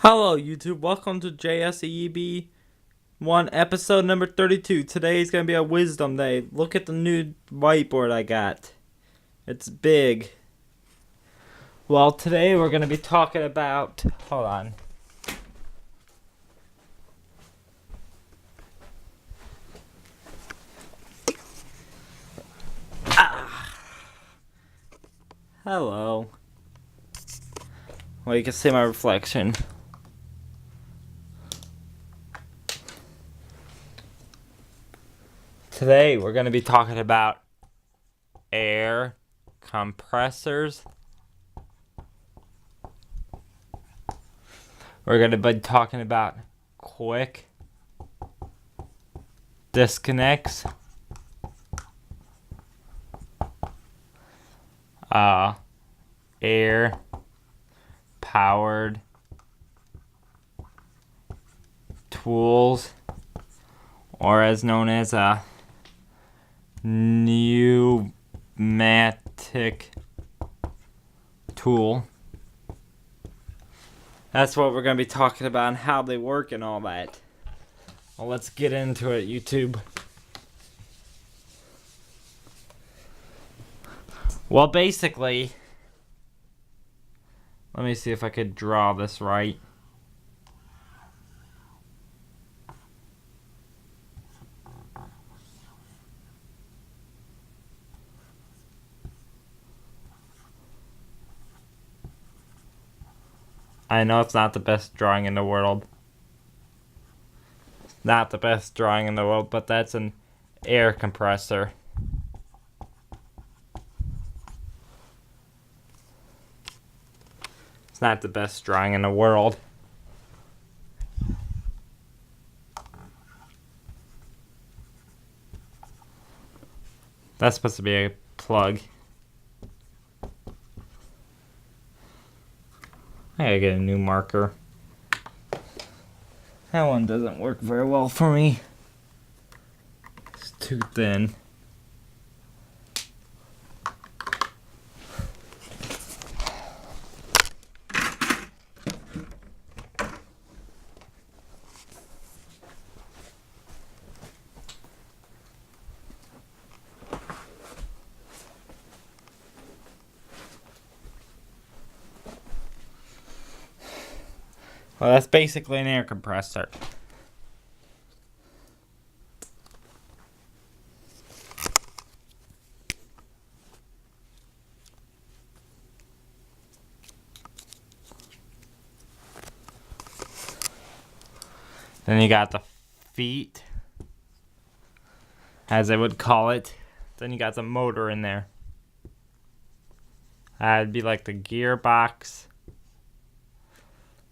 Hello, YouTube. Welcome to jseeb1 episode number 32. Today is going to be a wisdom day. Look at the new whiteboard I got. It's big. Well, today we're going to be talking about... Hold on. Hello. Well, you can see my reflection. Today we're going to be talking about air compressors. We're going to be talking about quick disconnects. Air powered tools, or as known as a pneumatic tool. That's what we're going to be talking about and how they work and all that. Well, let's get into it, YouTube. Well, basically, let me see if I could draw this right. I know it's not the best drawing in the world. Not the best drawing in the world, but that's an air compressor. It's not the best drawing in the world. That's supposed to be a plug. I gotta get a new marker. That one doesn't work very well for me. It's too thin. Well, that's basically an air compressor. Then you got the feet, as they would call it. Then you got the motor in there. That'd be like the gearbox.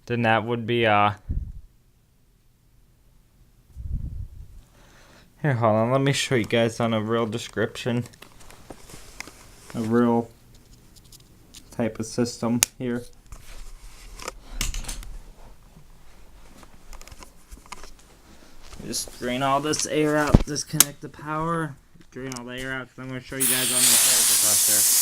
Then that would be here, hold on, let me show you guys on a real description. A real type of system here. Just drain all this air out, disconnect the power, drain all the air out, because I'm going to show you guys on this air compressor.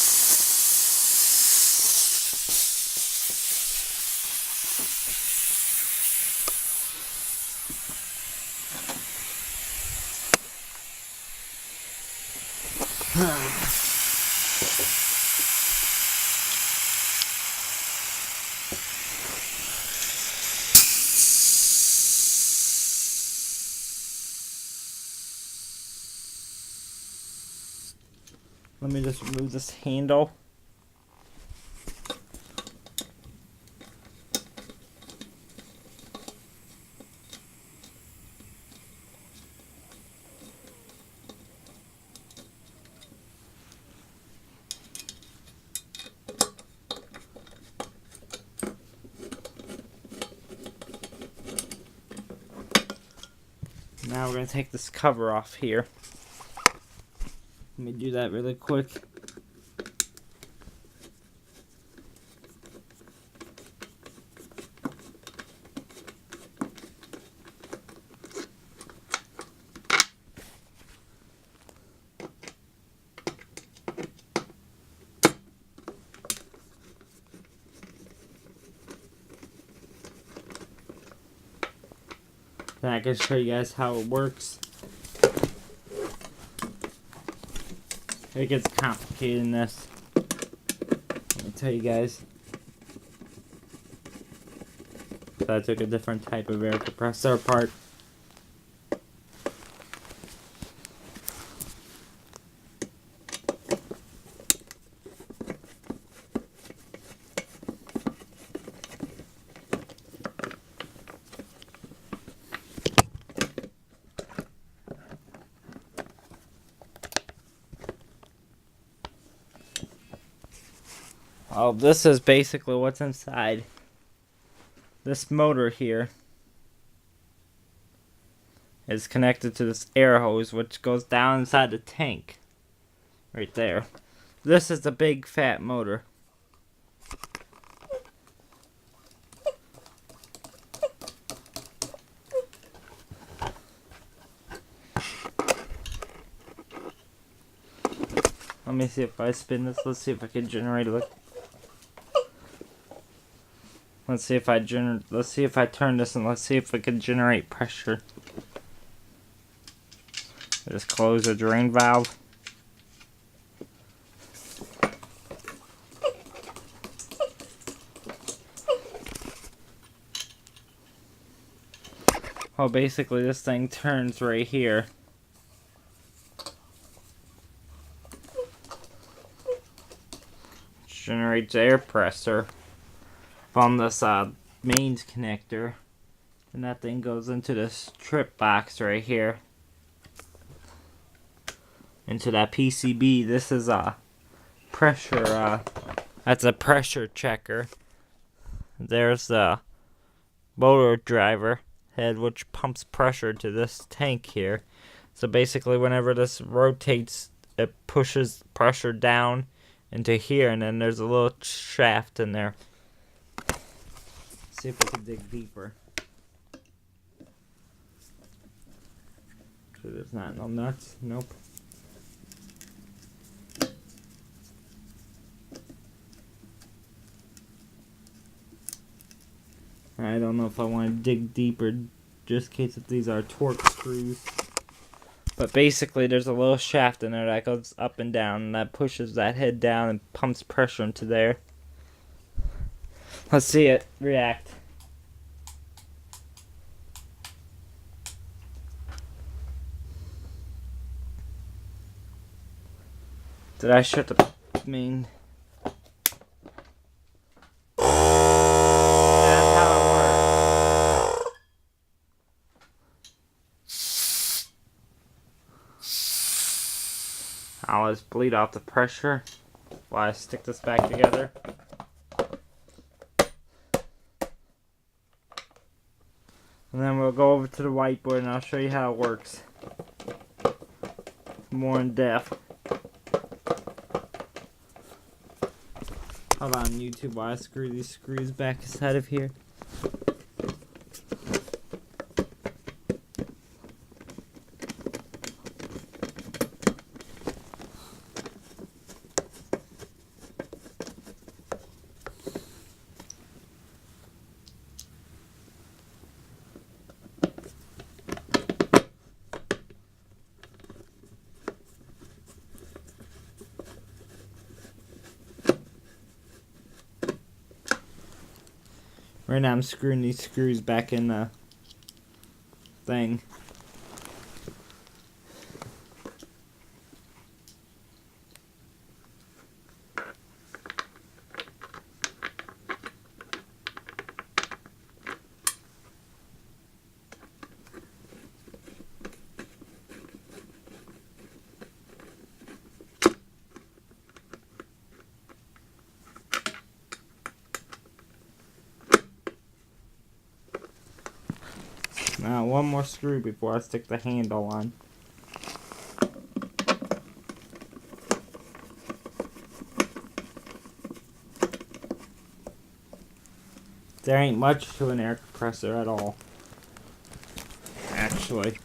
Let me just remove this handle. Now we're going to take this cover off here. Let me do that really quick. Then I can show you guys how it works. It gets complicated in this. Let me tell you guys. So I took a different type of air compressor apart. Oh, this is basically what's inside. This motor here is connected to this air hose, which goes down inside the tank. Right there. This is the big fat motor. Let me see if I spin this. Let's see if I can generate it. Let's see if I turn this and let's see if we can generate pressure. Just close the drain valve. Well, basically this thing turns right here. Generates air pressure from this mains connector, and that thing goes into this trip box right here, into that PCB. This is a pressure, that's a pressure checker. There's the motor driver head, which pumps pressure to this tank here. So basically whenever this rotates, it pushes pressure down into here, and then there's a little shaft in there. See if we can dig deeper. So there's not no nuts. Nope. I don't know if I want to dig deeper, just in case if these are torque screws. But basically there's a little shaft in there that goes up and down, and that pushes that head down and pumps pressure into there. Let's see it react. Did I shut the main? That's how it works. I'll just bleed out the pressure while I stick this back together. And then we'll go over to the whiteboard and I'll show you how it works more in depth. Hold on YouTube while I screw these screws back inside of here. Right now I'm screwing these screws back in the thing. Now one more screw before I stick the handle on. There ain't much to an air compressor at all, actually.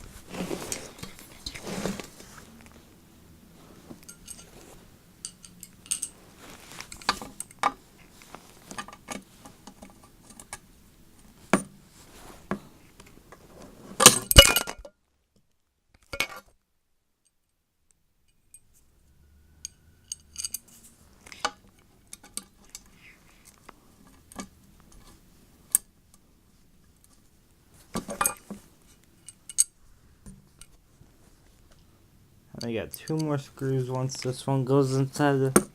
I got 2 more screws once this one goes inside the...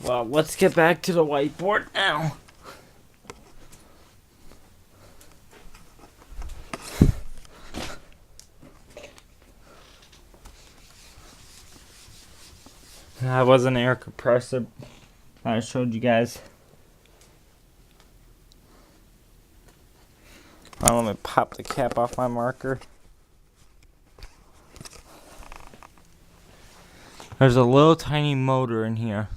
Well, let's get back to the whiteboard now. That was an air compressor I showed you guys. Well, let me pop the cap off my marker. There's a little tiny motor in here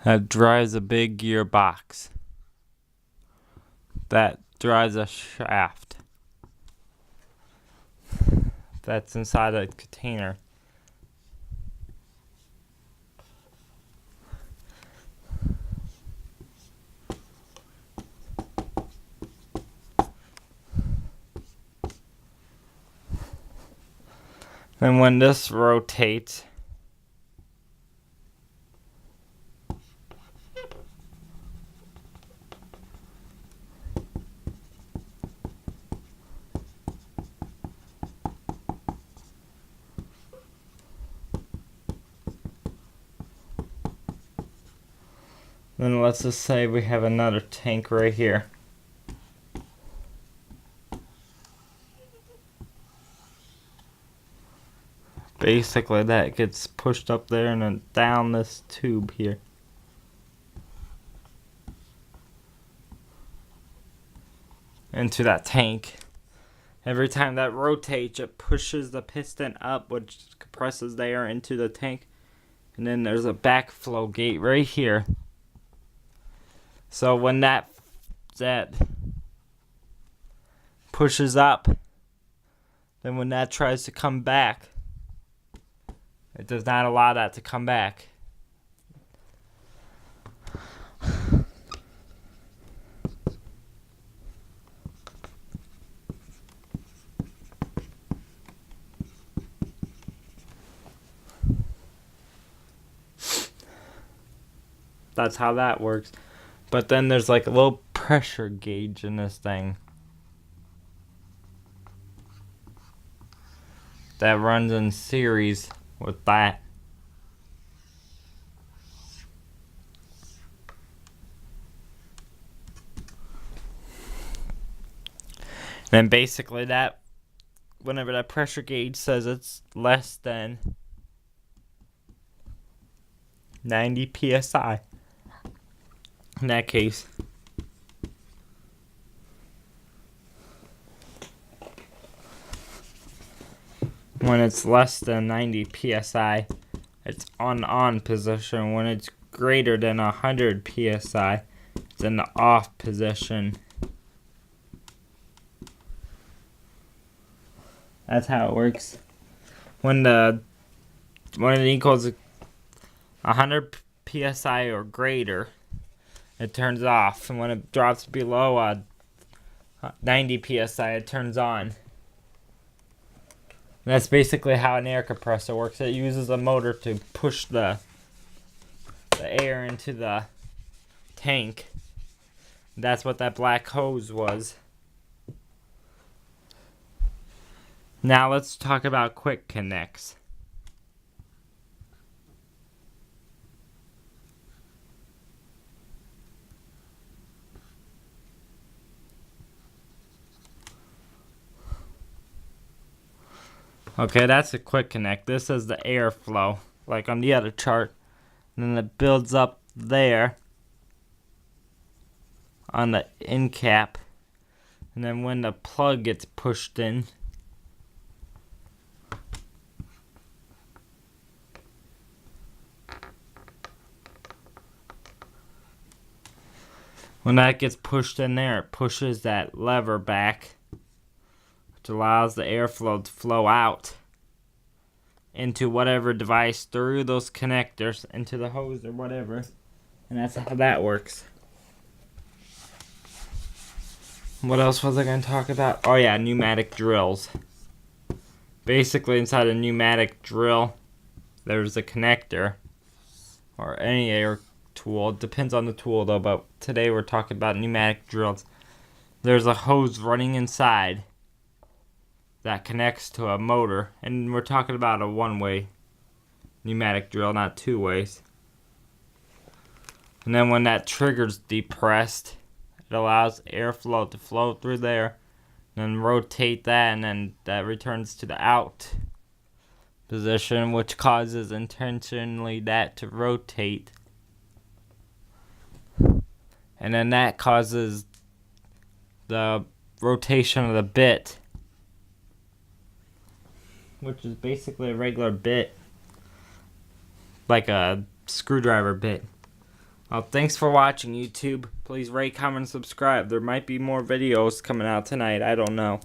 that drives a big gearbox that drives a shaft that's inside a container. And when this rotates, then let's just say we have another tank right here. Basically that gets pushed up there and then down this tube here. Into that tank. Every time that rotates, it pushes the piston up, which compresses the air into the tank. And then there's a backflow gate right here. So when that pushes up, then when that tries to come back, it does not allow that to come back. That's how that works. But then there's like a little pressure gauge in this thing that runs in series with that. Then basically that, whenever that pressure gauge says it's less than 90 psi, in that case, when it's less than 90 psi, it's on position. When it's greater than 100 psi, it's in the off position. That's how it works. When it equals 100 psi or greater, it turns off, and when it drops below 90 psi, it turns on. That's basically how an air compressor works. It uses a motor to push the air into the tank. That's what that black hose was. Now let's talk about quick connects. Okay, that's a quick connect. This is the airflow, like on the other chart. And then it builds up there on the end cap. And then when the plug gets pushed in, When that gets pushed in there, it pushes that lever back, which allows the airflow to flow out into whatever device through those connectors, into the hose or whatever. And that's how that works. What else was I going to talk about? Oh yeah, pneumatic drills. Basically, inside a pneumatic drill, there's a connector, or any air tool. It depends on the tool though, but today we're talking about pneumatic drills. There's a hose running inside that connects to a motor, and we're talking about a one-way pneumatic drill, not two ways. And then when that trigger's depressed, it allows airflow to flow through there, and then rotate that, and then that returns to the out position, which causes intentionally that to rotate. And then that causes the rotation of the bit, which is basically a regular bit, like a screwdriver bit. Well, thanks for watching, YouTube. Please rate, comment, and subscribe. There might be more videos coming out tonight. I don't know.